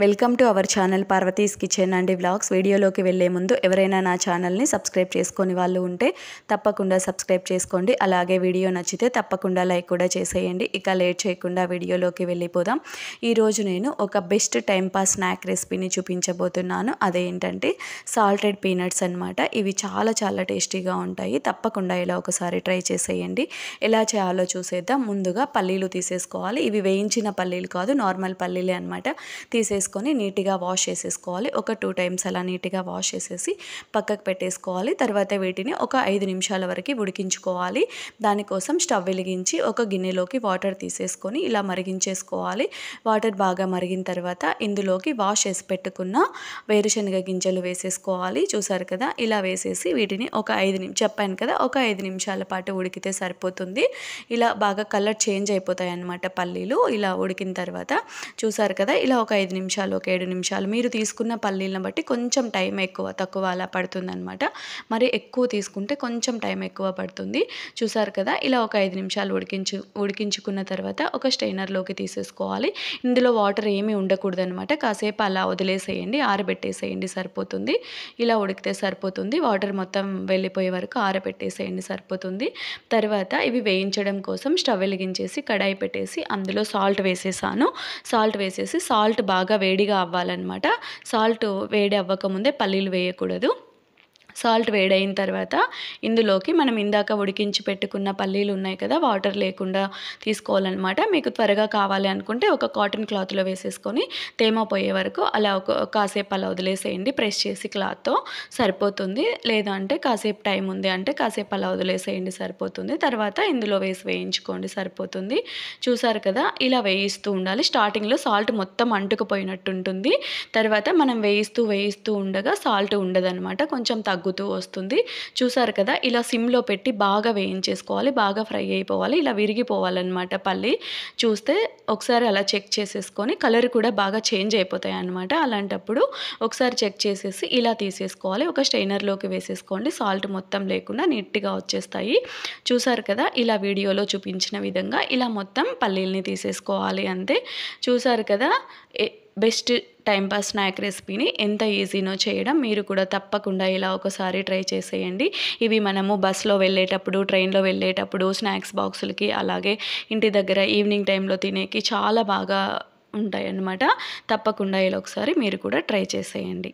Welcome to our channel Parvati's kitchen and vlogs. వీడియోలోకి వెళ్ళే ముందు ఎవరైనా నా ఛానల్ని సబ్స్క్రైబ్ చేసుకొని వాళ్ళు ఉంటే తప్పకుండా సబ్స్క్రైబ్ చేసుకోండి. అలాగే వీడియో నచ్చితే తప్పకుండా లైక్ కూడా చేసేయండి. ఇక లేట్ చేయకుండా వీడియోలోకి వెళ్ళిపోదాం. ఈరోజు నేను ఒక బెస్ట్ టైంపాస్ స్నాక్ రెసిపీని చూపించబోతున్నాను. అదేంటంటే సాల్టెడ్ పీనట్స్ అనమాట. ఇవి చాలా టేస్టీగా ఉంటాయి. తప్పకుండా ఇలా ఒకసారి ట్రై చేసేయండి. ఎలా చేయాలో చూసేద్దాం. ముందుగా పల్లీలు తీసేసుకోవాలి. ఇవి వేయించిన పల్లీలు కాదు, నార్మల్ పల్లీలే అనమాట. తీసేసుకొని నీట్గా వాష్ చేసేసుకోవాలి. ఒక 2 టైమ్స్ అలా నీట్గా వాష్ చేసేసి పక్కకు పెట్టేసుకోవాలి. తర్వాత వీటిని ఒక 5 నిమిషాల వరకు ఉడికించుకోవాలి. దానికోసం స్టవ్ వెలిగించి ఒక గిన్నెలోకి వాటర్ తీసేసుకొని ఇలా మరిగించేసుకోవాలి. వాటర్ బాగా మరిగిన తర్వాత ఇందులోకి వాష్ చేసి పెట్టుకున్న వేరుశనగ గింజలు వేసేసుకోవాలి. చూసారు కదా, ఇలా వేసేసి వీటిని ఒక 5 చెప్పాను కదా, ఒక 5 నిమిషాల పాటు ఉడికితే సరిపోతుంది. ఇలా బాగా కలర్ చేంజ్ అయిపోతాయి అన్నమాట పల్లీలు. ఇలా ఉడికిన తర్వాత చూసారు కదా, ఇలా ఒక 5 నిమిషాలు, ఒక 7 నిమిషాలు మీరు తీసుకున్న పల్లీలను బట్టి కొంచెం టైం ఎక్కువ తక్కువ అలా పడుతుంది అనమాట. మరి ఎక్కువ తీసుకుంటే కొంచెం టైం ఎక్కువ పడుతుంది. చూసారు కదా, ఇలా ఒక 5 నిమిషాలు ఉడికించుకున్న తర్వాత ఒక స్ట్రైనర్లోకి తీసేసుకోవాలి. ఇందులో వాటర్ ఏమీ ఉండకూడదు అనమాట. కాసేపు అలా వదిలేసేయండి, ఆరబెట్టేసేయండి సరిపోతుంది. ఇలా ఉడికితే సరిపోతుంది. వాటర్ మొత్తం వెళ్ళిపోయే వరకు ఆరబెట్టేసేయండి సరిపోతుంది. తర్వాత ఇవి వేయించడం కోసం స్టవ్ వెలిగించేసి కడాయి పెట్టేసి అందులో సాల్ట్ వేసేసాను. సాల్ట్ వేసేసి సాల్ట్ బాగా వేడిగా అవ్వాలన్నమాట. సాల్ట్ వేడి అవ్వకముందే పల్లీలు వేయకూడదు. సాల్ట్ వేడైన తర్వాత ఇందులోకి మనం ఇందాక ఉడికించి పెట్టుకున్న పల్లీలు ఉన్నాయి కదా, వాటర్ లేకుండా తీసుకోవాలన్నమాట. మీకు త్వరగా కావాలి అనుకుంటే ఒక కాటన్ క్లాత్లో వేసేసుకొని తేమ పోయే వరకు అలా కాసేపు అలా వదిలేసేయండి. ప్రెస్ చేసి క్లాత్తో సరిపోతుంది. లేదంటే కాసేపు టైం ఉంది అంటే కాసేపు అలా వదిలేసేయండి సరిపోతుంది. తర్వాత ఇందులో వేయించుకోండి సరిపోతుంది. చూసారు కదా, ఇలా వేయిస్తూ ఉండాలి. స్టార్టింగ్లో సాల్ట్ మొత్తం అంటుకుపోయినట్టు ఉంటుంది. తర్వాత మనం వేయిస్తూ ఉండగా సాల్ట్ ఉండదన్నమాట, కొంచెం తగ్గుతూ వస్తుంది. చూసారు కదా, ఇలా సిమ్లో పెట్టి బాగా వేయించేసుకోవాలి. బాగా ఫ్రై అయిపోవాలి. ఇలా విరిగిపోవాలన్నమాట పల్లి. చూస్తే ఒకసారి అలా చెక్ చేసేసుకొని కలర్ కూడా బాగా చేంజ్ అయిపోతాయి అన్నమాట. అలాంటప్పుడు ఒకసారి చెక్ చేసేసి ఇలా తీసేసుకోవాలి. ఒక స్ట్రైనర్లోకి వేసేసుకోండి. సాల్ట్ మొత్తం లేకుండా నీట్గా వచ్చేస్తాయి. చూసారు కదా, ఇలా వీడియోలో చూపించిన విధంగా ఇలా మొత్తం పల్లీల్ని తీసేసుకోవాలి అంతే. చూసారు కదా, బెస్ట్ టైంపాస్ స్నాక్ రెసిపీని ఎంత ఈజీనో చేయడం. మీరు కూడా తప్పకుండా ఇలా ఒకసారి ట్రై చేసేయండి. ఇవి మనము బస్లో వెళ్ళేటప్పుడు, ట్రైన్లో వెళ్ళేటప్పుడు, స్నాక్స్ బాక్సులకి, అలాగే ఇంటి దగ్గర ఈవినింగ్ టైంలో తినేకి చాలా బాగా ఉంటాయి అన్నమాట. తప్పకుండా ఇలా ఒకసారి మీరు కూడా ట్రై చేసేయండి.